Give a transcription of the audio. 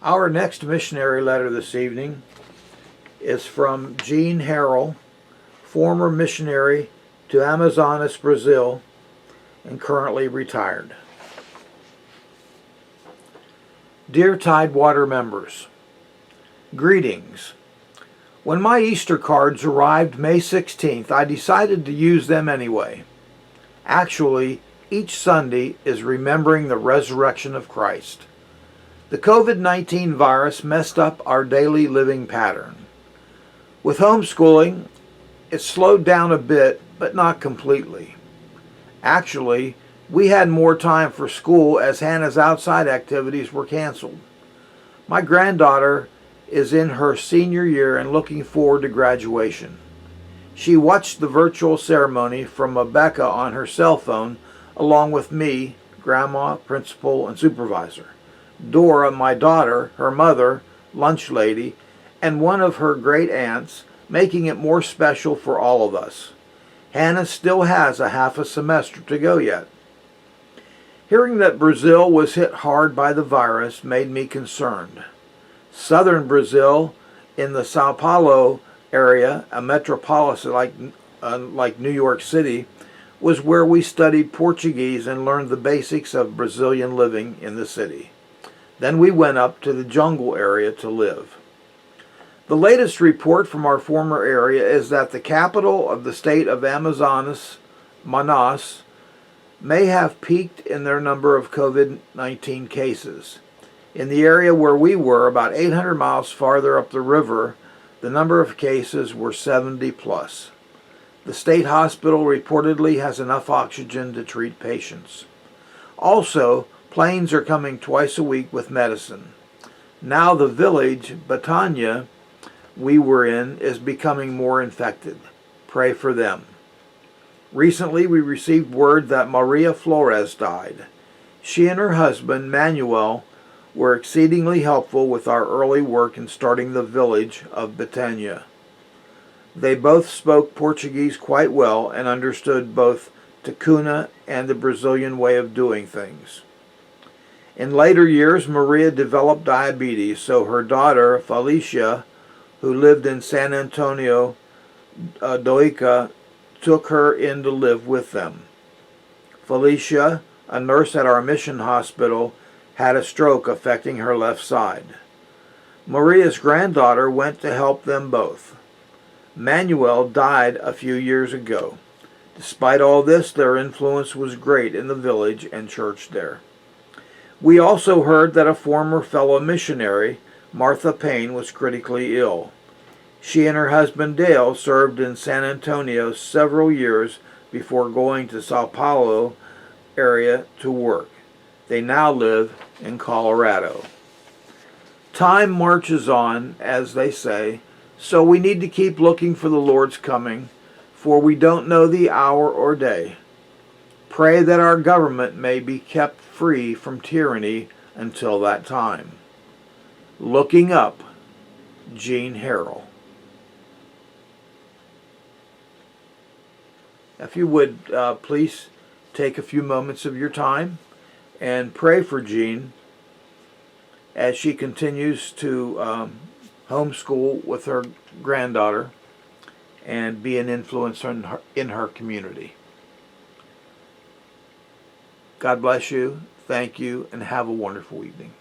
Our next missionary letter this evening is from Jean Harrell, former missionary to Amazonas, Brazil, and currently retired. Dear Tidewater members, greetings. When my Easter cards arrived May 16th, I decided to use them anyway. Actually, each Sunday is remembering the resurrection of Christ. The COVID-19 virus messed up our daily living pattern. With homeschooling, it slowed down a bit, but not completely. Actually, we had more time for school as Hannah's outside activities were canceled. My granddaughter is in her senior year and looking forward to graduation. She watched the virtual ceremony from Rebecca on her cell phone, along with me, grandma, principal, and supervisor, Dora, my daughter, her mother, lunch lady, and one of her great aunts, making it more special for all of us. Hannah still has a half a semester to go yet. Hearing that Brazil was hit hard by the virus made me concerned. Southern Brazil, in the Sao Paulo area, a metropolis like New York City, was where we studied Portuguese and learned the basics of Brazilian living in the city. Then we went up to the jungle area to live. The latest report from our former area is that the capital of the state of Amazonas, Manaus, may have peaked in their number of COVID-19 cases. In the area where we were, about 800 miles farther up the river, the number of cases were 70 plus. The state hospital reportedly has enough oxygen to treat patients. Also, planes are coming twice a week with medicine. Now the village, Betania, we were in, is becoming more infected. Pray for them. Recently, we received word that Maria Flores died. She and her husband, Manuel, were exceedingly helpful with our early work in starting the village of Betania. They both spoke Portuguese quite well and understood both Ticuna and the Brazilian way of doing things. In later years, Maria developed diabetes, so her daughter, Felicia, who lived in San Antonio do Ica, took her in to live with them. Felicia, a nurse at our mission hospital, had a stroke affecting her left side. Maria's granddaughter went to help them both. Manuel died a few years ago. Despite all this, their influence was great in the village and church there. We also heard that a former fellow missionary, Martha Payne, was critically ill. She and her husband Dale served in San Antonio several years before going to Sao Paulo area to work. They now live in Colorado. Time marches on, as they say, so we need to keep looking for the Lord's coming, for we don't know the hour or day. Pray that our government may be kept free from tyranny until that time. Looking up, Jean Harrell. If you would please take a few moments of your time and pray for Jean as she continues to homeschool with her granddaughter and be an influence in her community. God bless you, thank you, and have a wonderful evening.